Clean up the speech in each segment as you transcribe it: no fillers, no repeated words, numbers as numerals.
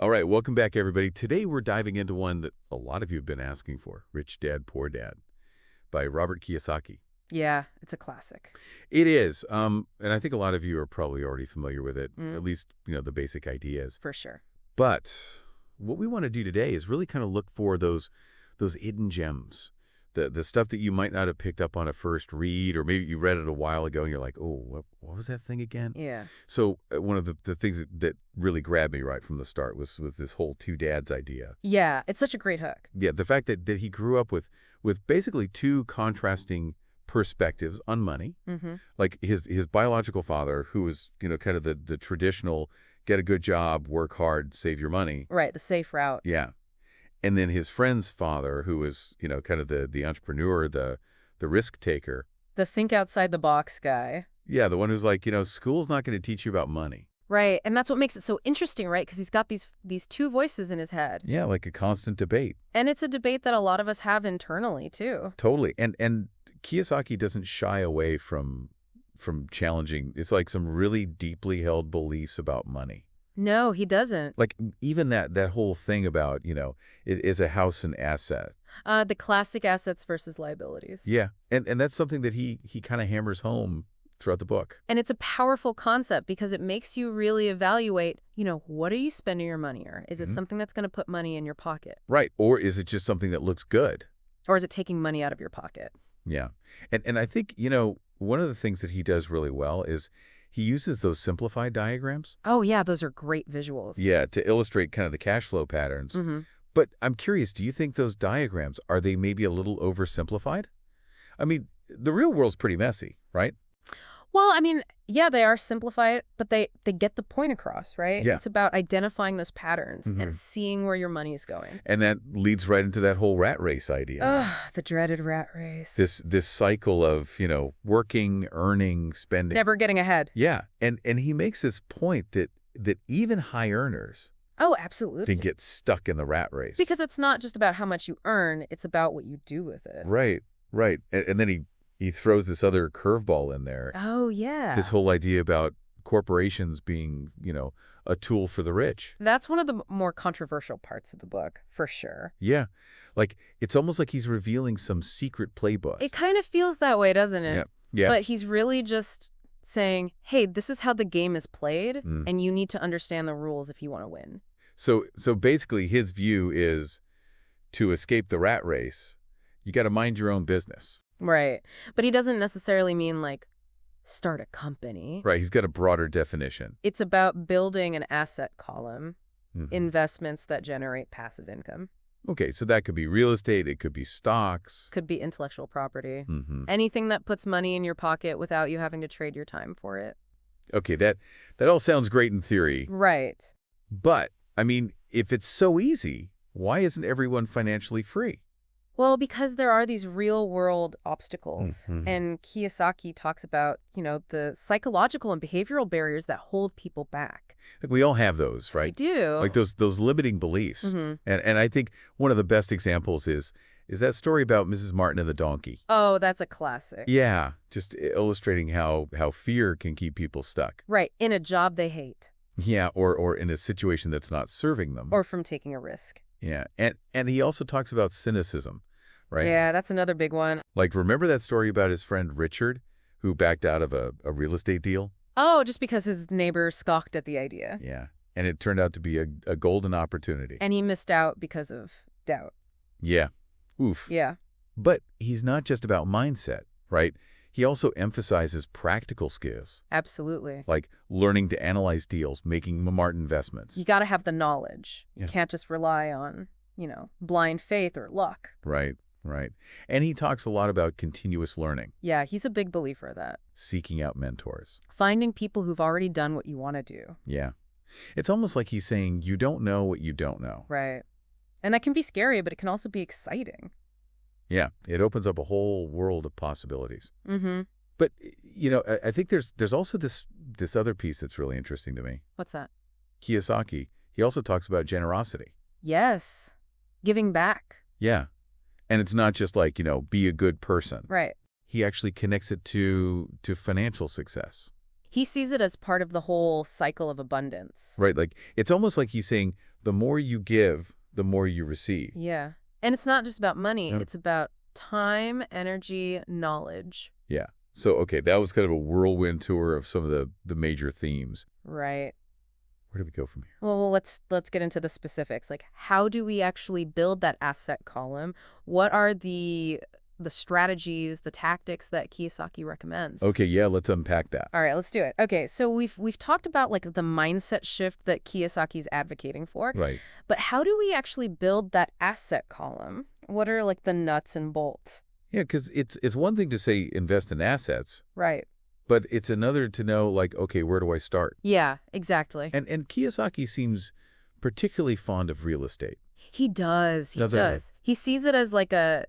All right, welcome back, everybody. Today we're diving into one that a lot of you have been asking for, Rich Dad, Poor Dad, by Robert Kiyosaki. Yeah, it's a classic. It is, and I think a lot of you are probably already familiar with it, at Mm, least, the basic ideas. for sure. But what we want to do today is really kind of look for those hidden gems, the stuff that you might not have picked up on a first read, or maybe you read it a while ago and you're like, oh, what was that thing again? Yeah. So one of the things that really grabbed me right from the start was this whole two dads idea. Yeah, it's such a great hook. Yeah, the fact that he grew up with basically two contrasting perspectives on money. Mm-hmm. Like his biological father, who was, kind of the traditional get a good job, work hard, save your money. Right, the safe route. Yeah. And then his friend's father, who was, kind of the entrepreneur, the risk taker. The think outside the box guy. Yeah, the one who's like, school's not going to teach you about money. Right, and that's what makes it so interesting, right? Because he's got these two voices in his head. Yeah, like a constant debate. And it's a debate that a lot of us have internally, too. Totally. And Kiyosaki doesn't shy away from challenging. It's like some really deeply held beliefs about money. No, he doesn't. Like even that whole thing about, is a house an asset? The classic assets versus liabilities. Yeah. And that's something that he kind of hammers home throughout the book. And it's a powerful concept because it makes you really evaluate, what are you spending your money on? Is it something that's going to put money in your pocket? Right. Or is it just something that looks good? Or is it taking money out of your pocket? Yeah. And I think, one of the things that he does really well is he uses those simplified diagrams. Oh, yeah, those are great visuals. Yeah, to illustrate kind of the cash flow patterns. Mm-hmm. But I'm curious, do you think those diagrams, are they maybe a little oversimplified? I mean, the real world's pretty messy, right? Well, I mean, yeah, they are simplified, but they get the point across, right? Yeah. It's about identifying those patterns Mhm. and seeing where your money is going. And that leads right into that whole rat race idea. Ugh, the dreaded rat race. This cycle of, working, earning, spending. Never getting ahead. Yeah. And he makes this point that even high earners Oh, absolutely. can get stuck in the rat race. Because it's not just about how much you earn, it's about what you do with it. Right, right. And then he throws this other curveball in there. Oh, yeah. This whole idea about corporations being, a tool for the rich. That's one of the more controversial parts of the book, for sure. Yeah. Like, it's almost like he's revealing some secret playbook. It kind of feels that way, doesn't it? Yeah. Yeah. But he's really just saying, hey, this is how the game is played, and you need to understand the rules if you want to win. So basically his view is to escape the rat race, you got to mind your own business. Right. But he doesn't necessarily mean, like, start a company. Right. He's got a broader definition. It's about building an asset column, Mhm. investments that generate passive income. Okay. So that could be real estate. It could be stocks. Could be intellectual property. Mm-hmm. Anything that puts money in your pocket without you having to trade your time for it. Okay. That all sounds great in theory. Right. But, I mean, if it's so easy, why isn't everyone financially free? Well, because there are these real-world obstacles. Mhm. And Kiyosaki talks about, the psychological and behavioral barriers that hold people back. Like we all have those, They right? do. Like those limiting beliefs. Mhm. And I think one of the best examples is that story about Mrs. Martin and the donkey. Oh, that's a classic. Yeah, just illustrating how fear can keep people stuck. Right, in a job they hate. Yeah, or in a situation that's not serving them. Or from taking a risk. Yeah, and he also talks about cynicism, right? Yeah, that's another big one. Like, remember that story about his friend Richard, who backed out of a real estate deal? Oh, just because his neighbor scoffed at the idea. Yeah, and it turned out to be a golden opportunity. And he missed out because of doubt. Yeah, oof. Yeah. But he's not just about mindset, right? He also emphasizes practical skills, Absolutely. like learning to analyze deals, making smart investments. You got to have the knowledge. You Yeah. can't just rely on, blind faith or luck. Right, right. And he talks a lot about continuous learning, Yeah, he's a big believer of that. seeking out mentors. Finding people who've already done what you want to do. Yeah. It's almost like he's saying, you don't know what you don't know. Right. And that can be scary, but it can also be exciting. Yeah, it opens up a whole world of possibilities. Mm-hmm. But, I think there's also this other piece that's really interesting to me. What's that? Kiyosaki, he also talks about generosity. Yes. Giving back. Yeah. And it's not just like, be a good person. Right. He actually connects it to financial success. He sees it as part of the whole cycle of abundance. Right? Like, it's almost like he's saying the more you give, the more you receive. Yeah. And it's not just about money. Yep. It's about time, energy, knowledge. Yeah. So, okay, that was kind of a whirlwind tour of some of the major themes. Right. Where do we go from here? Well, let's get into the specifics. Like, how do we actually build that asset column? What are the strategies, the tactics that Kiyosaki recommends? Okay, yeah, let's unpack that. All right, let's do it. Okay, so we've talked about like the mindset shift that Kiyosaki's advocating for, Right. but how do we actually build that asset column? What are like the nuts and bolts? Yeah, because it's one thing to say invest in assets, Right. but it's another to know, like, okay, where do I start? Yeah, exactly. And Kiyosaki seems particularly fond of real estate. He does. He Doesn't he? does. He sees it as like a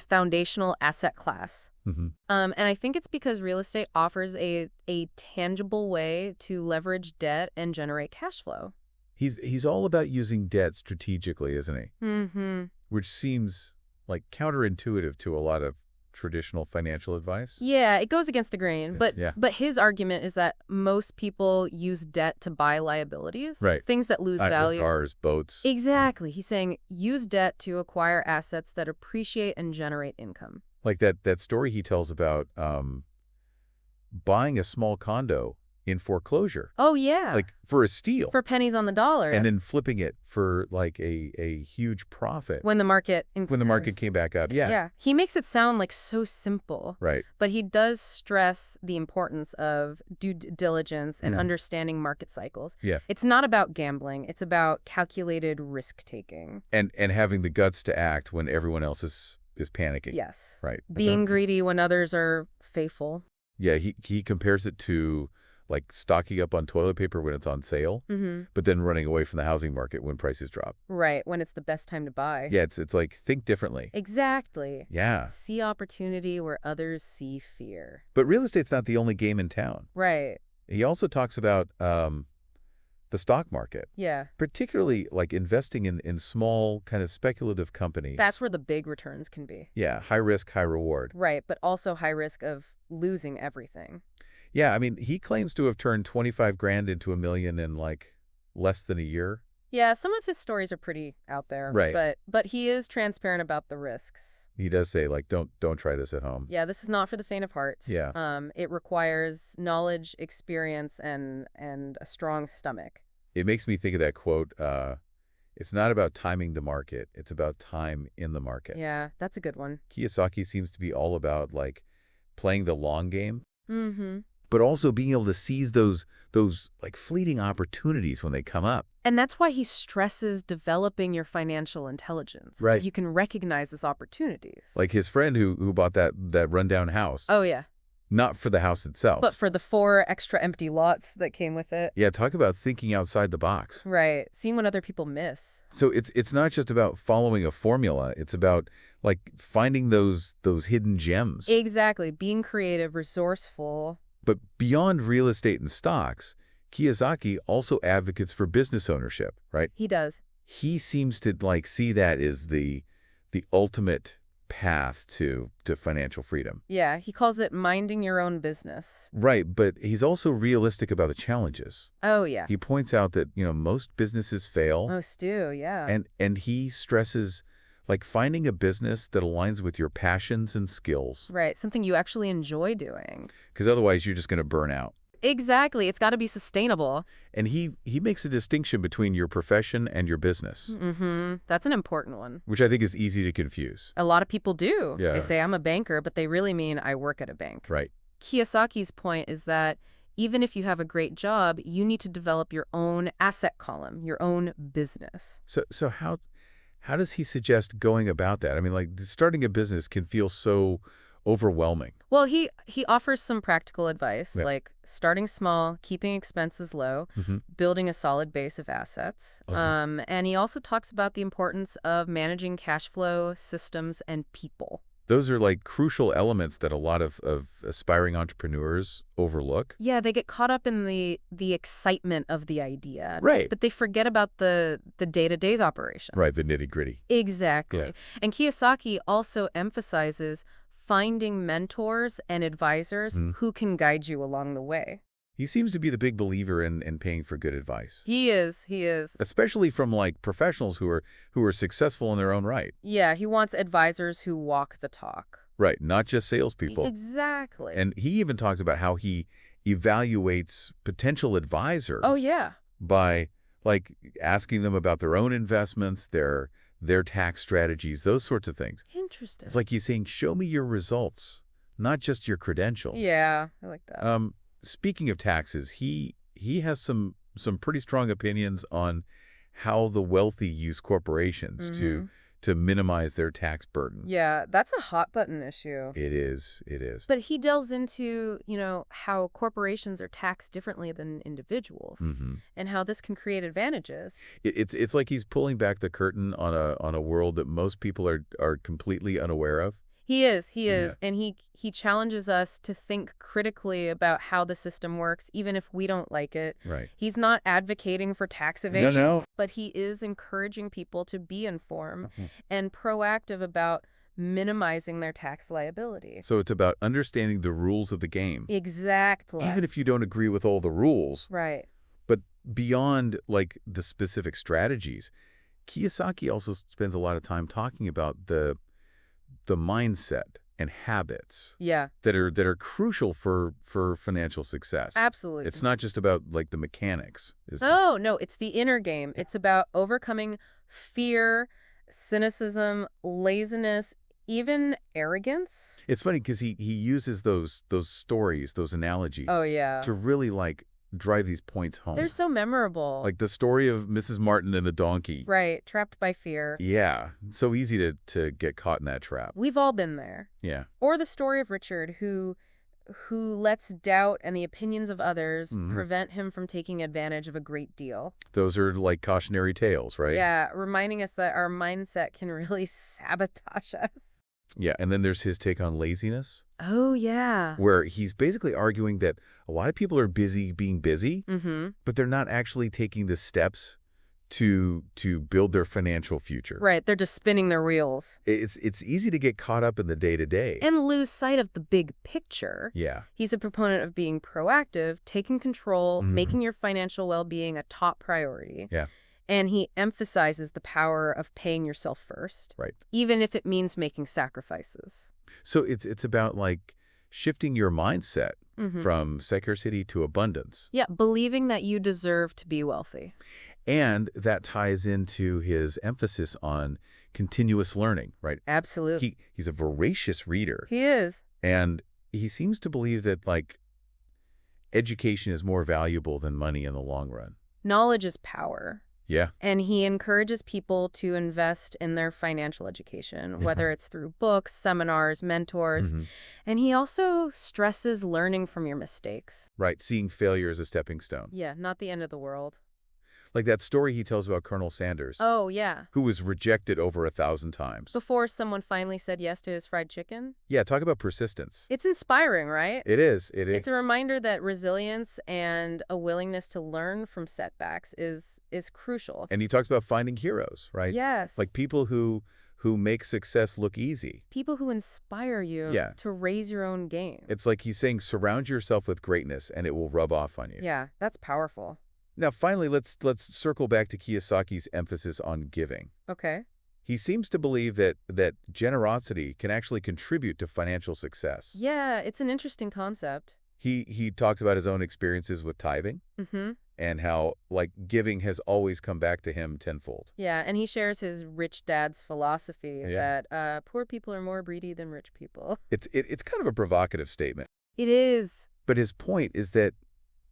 foundational asset class. Hmm. And I think it's because real estate offers a tangible way to leverage debt and generate cash flow. He's all about using debt strategically, isn't he? Mm-hmm. Which seems like counterintuitive to a lot of traditional financial advice. Yeah, it goes against the grain, but Yeah. but his argument is that most people use debt to buy liabilities, Right. things that lose value. Cars, boats. Exactly. He's saying use debt to acquire assets that appreciate and generate income. Like that story he tells about buying a small condo in foreclosure, Oh yeah, like for a steal, for pennies on the dollar. and then flipping it for like a huge profit when the market when the market came back up. Yeah. Yeah, he makes it sound like so simple. Right. But he does stress the importance of due diligence and Mhm. understanding market cycles. Yeah. It's not about gambling. It's about calculated risk-taking. And having the guts to act when everyone else is panicking. Yes. Right. Being greedy when others are faithful. Yeah, he compares it to like stocking up on toilet paper when it's on sale, Mm-hmm. but then running away from the housing market when prices drop. Right, when it's the best time to buy. Yeah, it's like think differently. Exactly. Yeah. See opportunity where others see fear. But real estate's not the only game in town. Right. He also talks about the stock market, Yeah. particularly like investing in small kind of speculative companies. That's where the big returns can be. Yeah, high risk, high reward. Right, but also high risk of losing everything. Yeah, I mean, he claims to have turned 25 grand into $1 million in like less than a year. Yeah, some of his stories are pretty out there. Right. But he is transparent about the risks. He does say like don't try this at home. Yeah, this is not for the faint of heart. Yeah. It requires knowledge, experience, and a strong stomach. It makes me think of that quote, it's not about timing the market, it's about time in the market. Yeah, that's a good one. Kiyosaki seems to be all about like playing the long game, Mm-hmm. but also being able to seize those like fleeting opportunities when they come up. And that's why he stresses developing your financial intelligence. Right. So you can recognize those opportunities. Like his friend who bought that rundown house. Oh, yeah. Not for the house itself. But for the 4 extra empty lots that came with it. Yeah, talk about thinking outside the box. Right. Seeing what other people miss. So it's not just about following a formula. It's about like finding those hidden gems. Exactly. Being creative, resourceful. But beyond real estate and stocks, Kiyosaki also advocates for business ownership, right? He does. He seems to like see that as the ultimate path to financial freedom. Yeah, he calls it minding your own business. Right, but he's also realistic about the challenges. Oh, yeah. He points out that, most businesses fail. Most do, yeah. And he stresses like finding a business that aligns with your passions and skills. Right, something you actually enjoy doing. Because otherwise you're just going to burn out. Exactly, it's got to be sustainable. And he makes a distinction between your profession and your business, Mm-hmm. That's an important one. which I think is easy to confuse. A lot of people do. Yeah. They say, I'm a banker, but they really mean I work at a bank. Right. Kiyosaki's point is that even if you have a great job, you need to develop your own asset column, your own business. So how does he suggest going about that? I mean, like starting a business can feel so overwhelming. Well, he offers some practical advice, Yeah. like starting small, keeping expenses low, Mm-hmm. building a solid base of assets. Okay. And he also talks about the importance of managing cash flow, systems, and people. Those are like crucial elements that a lot of aspiring entrepreneurs overlook. Yeah, they get caught up in the excitement of the idea. Right. But they forget about the day-to-day operation. Right, the nitty-gritty. Exactly. Yeah. And Kiyosaki also emphasizes finding mentors and advisors Mhm. who can guide you along the way. He seems to be the big believer in paying for good advice, He is. He is. especially from like professionals who are successful in their own right. Yeah, he wants advisors who walk the talk. Right, not just salespeople. Exactly. And he even talks about how he evaluates potential Oh, advisors yeah. by like asking them about their own investments, their tax strategies, those sorts of things. Interesting. It's like he's saying, "Show me your results, not just your credentials." Yeah, I like that. Speaking of taxes, he has some pretty strong opinions on how the wealthy use corporations Mm-hmm. to minimize their tax burden. Yeah, that's a hot button issue. It is. It is. But he delves into, how corporations are taxed differently than individuals Hmm. and how this can create advantages. It's like he's pulling back the curtain on a world that most people are completely unaware of. He Yeah. is, and he challenges us to think critically about how the system works, even if we don't like it. Right. He's not advocating for tax No, evasion, no. but he is encouraging people to be informed Mhm. and proactive about minimizing their tax liability. So it's about understanding the rules of the game, Exactly. even if you don't agree with all the rules. Right. But beyond like the specific strategies, Kiyosaki also spends a lot of time talking about the mindset and habits Yeah, that are crucial for financial success. absolutely. It's not just about like the mechanics. Oh, no, it's the inner game. It's about overcoming fear, cynicism, laziness, even arrogance. It's funny because he uses those stories, those analogies, Oh, yeah. to really like drive these points home. They're so memorable. Like the story of Mrs. Martin and the donkey. Right, trapped by fear. Yeah, so easy to get caught in that trap. We've all been there. Yeah. Or the story of Richard, who lets doubt and the opinions of others Mhm. prevent him from taking advantage of a great deal. Those are like cautionary tales, right? Yeah, reminding us that our mindset can really sabotage us. Yeah, and then there's his take on laziness, Oh, yeah. where he's basically arguing that a lot of people are busy being busy, Mm-hmm. but they're not actually taking the steps to build their financial future. Right, they're just spinning their wheels. It's easy to get caught up in the day-to-day. And lose sight of the big picture. Yeah. He's a proponent of being proactive, taking control, Mhm. making your financial well-being a top priority. Yeah. And he emphasizes the power of paying yourself first, Right. even if it means making sacrifices. So it's about like shifting your mindset Mhm. from scarcity to abundance. Yeah, believing that you deserve to be wealthy. And that ties into his emphasis on continuous learning, right? Absolutely. He's a voracious reader, He is. and he seems to believe that like education is more valuable than money in the long run. Knowledge is power. Yeah. And he encourages people to invest in their financial education, whether it's through books, seminars, mentors. Mhm. And he also stresses learning from your mistakes. Right, seeing failure as a stepping stone. Yeah, not the end of the world. Like that story he tells about Colonel Sanders, Oh, yeah. who was rejected over 1,000 times. Before someone finally said yes to his fried chicken. Yeah, talk about persistence. It's inspiring, right? It is. It is. It's a reminder that resilience and a willingness to learn from setbacks is crucial. And he talks about finding heroes, right? Yes. Like people who make success look easy. People who inspire you Yeah. to raise your own game. It's like he's saying surround yourself with greatness and it will rub off on you. Yeah, that's powerful. Now, finally, let's circle back to Kiyosaki's emphasis on giving. Okay. He seems to believe that generosity can actually contribute to financial success. Yeah, it's an interesting concept. He talks about his own experiences with tithing Mm-hmm. and how like giving has always come back to him tenfold. Yeah, and he shares his rich dad's philosophy Yeah. that poor people are more greedy than rich people. It's kind of a provocative statement, It is. but his point is that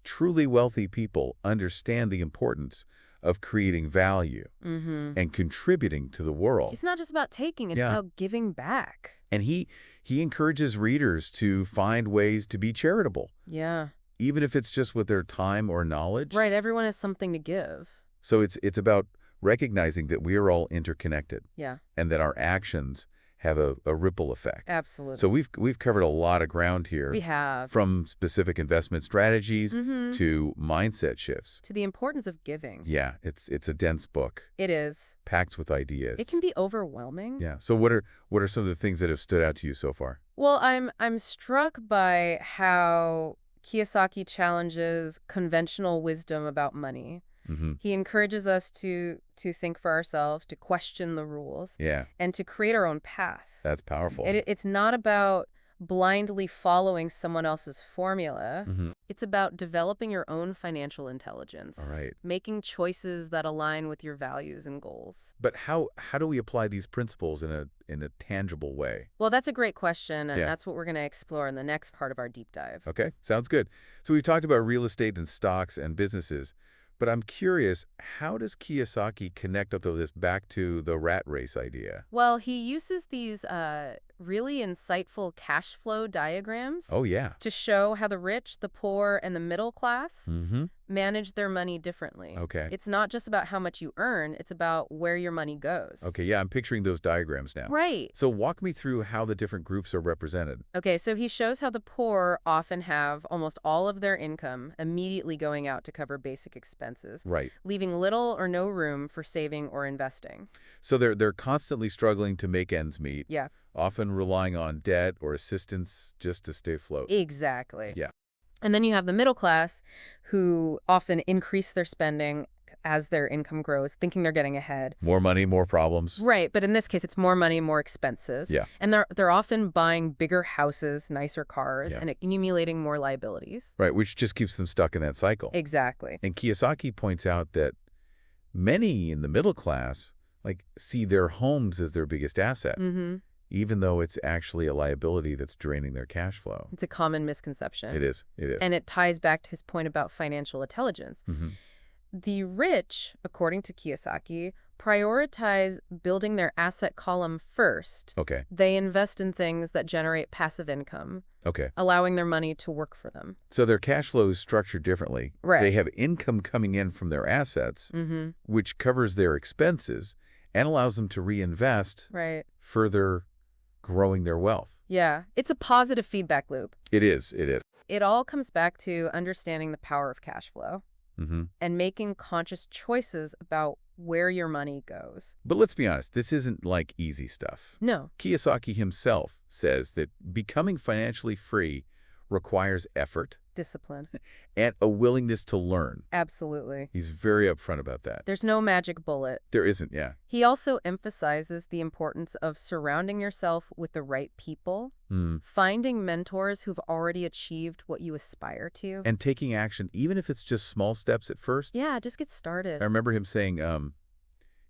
truly wealthy people understand the importance of creating value Mm-hmm. and contributing to the world. It's not just about taking, it's Yeah. about giving back. And he encourages readers to find ways to be charitable, Yeah. even if it's just with their time or knowledge. Right, everyone has something to give. So it's about recognizing that we are all interconnected Yeah, and that our actions have a ripple effect. absolutely. So we've covered a lot of ground here, We have. from specific investment strategies Mm-hmm. to mindset shifts. To the importance of giving. Yeah, it's a dense book, It is. packed with ideas. It can be overwhelming. Yeah. So what are some of the things that have stood out to you so far? Well, I'm struck by how Kiyosaki challenges conventional wisdom about money. Hmm. He encourages us to think for ourselves, to question the rules, Yeah, and to create our own path. that's powerful. It's not about blindly following someone else's formula. Hmm. It's about developing your own financial All intelligence, right. making choices that align with your values and goals. But how do we apply these principles in a tangible way? Well, that's a great question, and Yeah. that's what we're going to explore in the next part of our deep dive. Okay, sounds good. So we've talked about real estate and stocks and businesses, but I'm curious, how does Kiyosaki connect up to this back to the rat race idea? Well, he uses these really insightful cash flow diagrams Oh, yeah. to show how the rich, the poor, and the middle class Mm-hmm. manage their money differently. Okay. It's not just about how much you earn, it's about where your money goes. Okay, yeah, I'm picturing those diagrams now. Right. So walk me through how the different groups are represented. Okay, so he shows how the poor often have almost all of their income immediately going out to cover basic expenses, Right. leaving little or no room for saving or investing. So they're constantly struggling to make ends meet, Yeah, often relying on debt or assistance just to stay afloat. exactly. Yeah. And then you have the middle class who often increase their spending as their income grows, thinking they're getting ahead. More money, more problems. Right, but in this case, it's more money, more expenses. Yeah. And they're often buying bigger houses, nicer cars, Yeah. and accumulating more liabilities. Right, which just keeps them stuck in that cycle. Exactly. And Kiyosaki points out that many in the middle class see their homes as their biggest asset, Mm-hmm. even though it's actually a liability that's draining their cash flow. It's a common misconception. It is. It is. And it ties back to his point about financial intelligence. Hmm. The rich, according to Kiyosaki, prioritize building their asset column first. Okay. They invest in things that generate passive income, Okay. allowing their money to work for them. So their cash flow is structured differently. Right. They have income coming in from their assets, Mm-hmm. which covers their expenses and allows them to reinvest, Right. further growing their wealth. Yeah. It's a positive feedback loop. It is. It is. It all comes back to understanding the power of cash flow Mm-hmm. and making conscious choices about where your money goes. But let's be honest, this isn't like easy stuff. No. Kiyosaki himself says that becoming financially free requires effort Discipline. and a willingness to learn. Absolutely. He's very upfront about that. There's no magic bullet. There isn't, yeah. He also emphasizes the importance of surrounding yourself with the right people, Mm. finding mentors who've already achieved what you aspire to. And taking action, even if it's just small steps at first. Yeah, just get started. I remember him saying,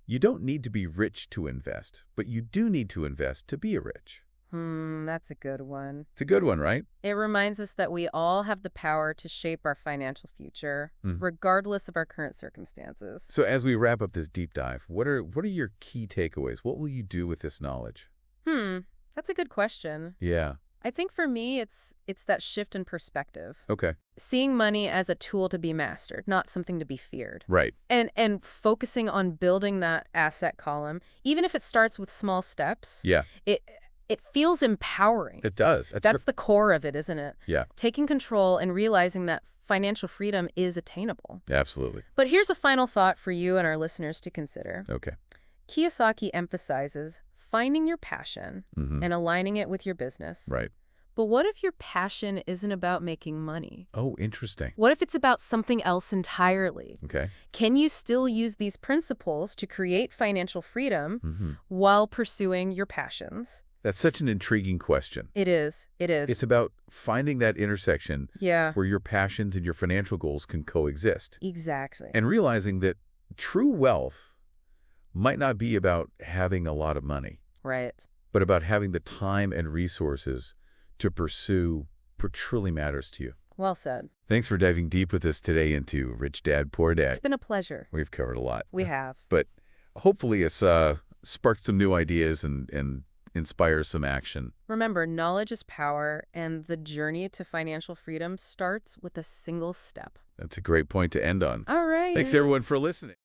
you don't need to be rich to invest, but you do need to invest to be rich. That's a good one. It's a good one, right? It reminds us that we all have the power to shape our financial future, Mm. regardless of our current circumstances. So as we wrap up this deep dive, what are your key takeaways? What will you do with this knowledge? That's a good question. Yeah. I think for me, it's that shift in perspective. Okay. Seeing money as a tool to be mastered, not something to be feared. Right. And focusing on building that asset column, even if it starts with small steps, Yeah. it feels empowering. It does. That's the core of it, isn't it? Yeah. Taking control and realizing that financial freedom is attainable. Absolutely. But here's a final thought for you and our listeners to consider. Okay. Kiyosaki emphasizes finding your passion Mm-hmm. and aligning it with your business. Right. But what if your passion isn't about making money? Oh, interesting. What if it's about something else entirely? Okay. Can you still use these principles to create financial freedom Mm-hmm. while pursuing your passions? That's such an intriguing question. It is. It is. It's about finding that intersection Yeah, where your passions and your financial goals can coexist, exactly. and realizing that true wealth might not be about having a lot of money, Right. but about having the time and resources to pursue what truly matters to you. Well said. Thanks for diving deep with us today into Rich Dad, Poor Dad. It's been a pleasure. We've covered a lot. We have. But hopefully it's sparked some new ideas and inspires some action. Remember, knowledge is power, and the journey to financial freedom starts with a single step. That's a great point to end on. All right. Thanks, everyone, for listening.